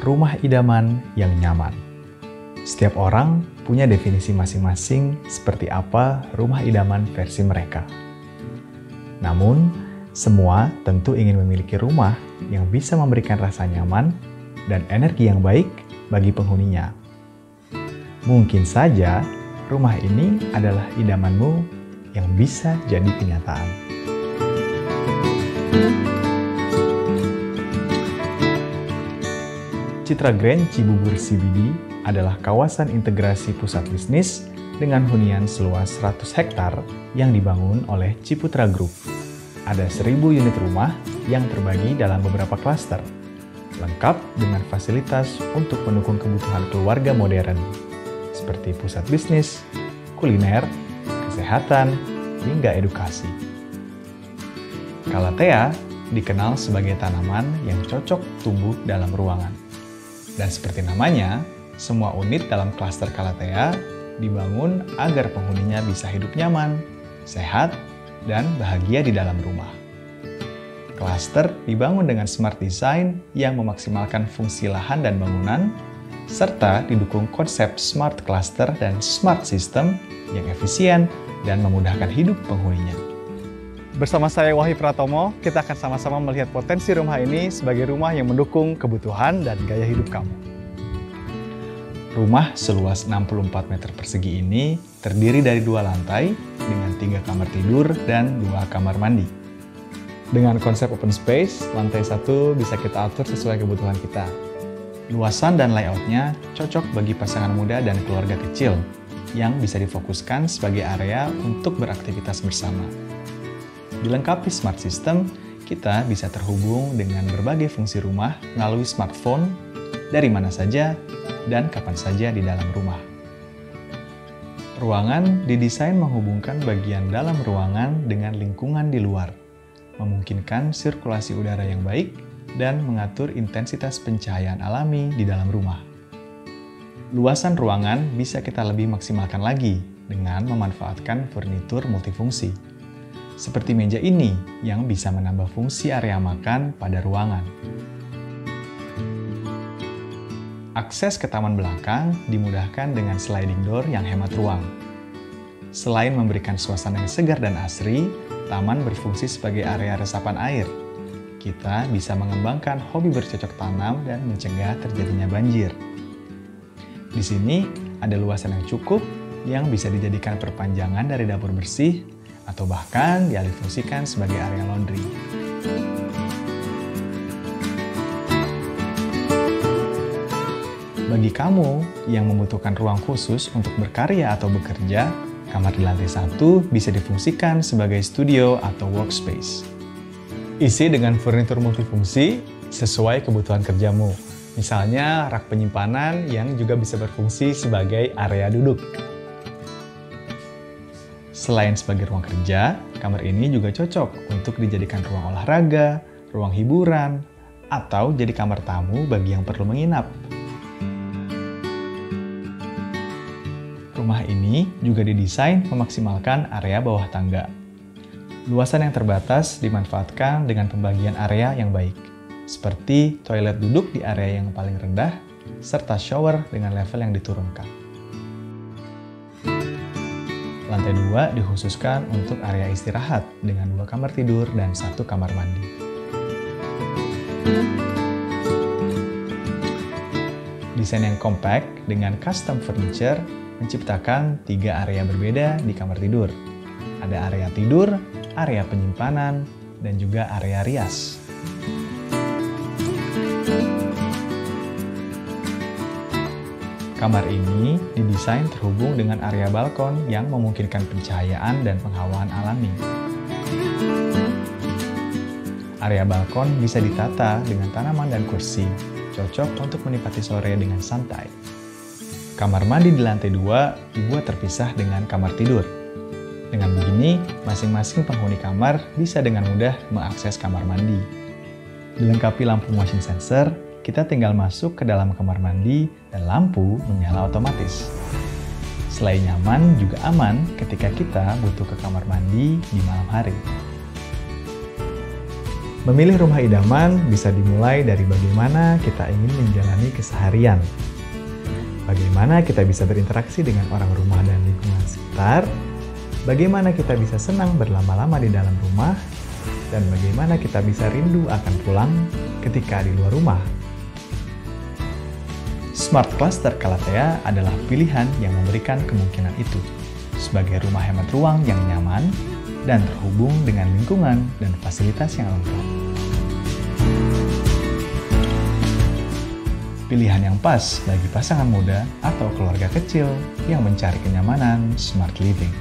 rumah idaman yang nyaman. Setiap orang punya definisi masing-masing seperti apa rumah idaman versi mereka. Namun, semua tentu ingin memiliki rumah yang bisa memberikan rasa nyaman dan energi yang baik bagi penghuninya. Mungkin saja rumah ini adalah idamanmu yang bisa jadi kenyataan. Citra Grand Cibubur CBD adalah kawasan integrasi pusat bisnis dengan hunian seluas 100 hektar yang dibangun oleh Ciputra Group. Ada 1.000 unit rumah yang terbagi dalam beberapa klaster, lengkap dengan fasilitas untuk mendukung kebutuhan keluarga modern, seperti pusat bisnis, kuliner, kesehatan, hingga edukasi. Calathea dikenal sebagai tanaman yang cocok tumbuh dalam ruangan. Dan seperti namanya, semua unit dalam klaster Calathea dibangun agar penghuninya bisa hidup nyaman, sehat, dan bahagia di dalam rumah. Klaster dibangun dengan smart design yang memaksimalkan fungsi lahan dan bangunan, serta didukung konsep smart cluster dan smart system yang efisien dan memudahkan hidup penghuninya. Bersama saya Wahyu Pratomo, kita akan sama-sama melihat potensi rumah ini sebagai rumah yang mendukung kebutuhan dan gaya hidup kamu. Rumah seluas 64 meter persegi ini terdiri dari 2 lantai dengan 3 kamar tidur dan 2 kamar mandi. Dengan konsep open space, lantai 1 bisa kita atur sesuai kebutuhan kita. Luasan dan layoutnya cocok bagi pasangan muda dan keluarga kecil yang bisa difokuskan sebagai area untuk beraktivitas bersama. Dilengkapi smart system, kita bisa terhubung dengan berbagai fungsi rumah melalui smartphone dari mana saja dan kapan saja di dalam rumah. Ruangan didesain menghubungkan bagian dalam ruangan dengan lingkungan di luar, memungkinkan sirkulasi udara yang baik dan mengatur intensitas pencahayaan alami di dalam rumah. Luasan ruangan bisa kita lebih maksimalkan lagi dengan memanfaatkan furnitur multifungsi. Seperti meja ini yang bisa menambah fungsi area makan pada ruangan. Akses ke taman belakang dimudahkan dengan sliding door yang hemat ruang. Selain memberikan suasana yang segar dan asri, taman berfungsi sebagai area resapan air. Kita bisa mengembangkan hobi bercocok tanam dan mencegah terjadinya banjir. Di sini ada luasan yang cukup yang bisa dijadikan perpanjangan dari dapur bersih atau bahkan dialihfungsikan sebagai area laundry. Bagi kamu yang membutuhkan ruang khusus untuk berkarya atau bekerja, kamar di lantai 1 bisa difungsikan sebagai studio atau workspace. Isi dengan furnitur multifungsi sesuai kebutuhan kerjamu. Misalnya rak penyimpanan yang juga bisa berfungsi sebagai area duduk. Selain sebagai ruang kerja, kamar ini juga cocok untuk dijadikan ruang olahraga, ruang hiburan, atau jadi kamar tamu bagi yang perlu menginap. Rumah ini juga didesain memaksimalkan area bawah tangga. Luasan yang terbatas dimanfaatkan dengan pembagian area yang baik, seperti toilet duduk di area yang paling rendah, serta shower dengan level yang diturunkan. Lantai 2 dikhususkan untuk area istirahat dengan 2 kamar tidur dan 1 kamar mandi. Desain yang compact dengan custom furniture menciptakan 3 area berbeda di kamar tidur. Ada area tidur, area penyimpanan, dan juga area rias. Kamar ini didesain terhubung dengan area balkon yang memungkinkan pencahayaan dan penghawaan alami. Area balkon bisa ditata dengan tanaman dan kursi, cocok untuk menikmati sore dengan santai. Kamar mandi di lantai 2 dibuat terpisah dengan kamar tidur. Dengan begini, masing-masing penghuni kamar bisa dengan mudah mengakses kamar mandi. Dilengkapi lampu motion sensor, kita tinggal masuk ke dalam kamar mandi dan lampu menyala otomatis. Selain nyaman, juga aman ketika kita butuh ke kamar mandi di malam hari. Memilih rumah idaman bisa dimulai dari bagaimana kita ingin menjalani keseharian. Bagaimana kita bisa berinteraksi dengan orang rumah dan lingkungan sekitar. Bagaimana kita bisa senang berlama-lama di dalam rumah. Dan bagaimana kita bisa rindu akan pulang ketika di luar rumah. Smart Cluster Kalatea adalah pilihan yang memberikan kemungkinan itu sebagai rumah hemat ruang yang nyaman dan terhubung dengan lingkungan dan fasilitas yang lengkap. Pilihan yang pas bagi pasangan muda atau keluarga kecil yang mencari kenyamanan smart living.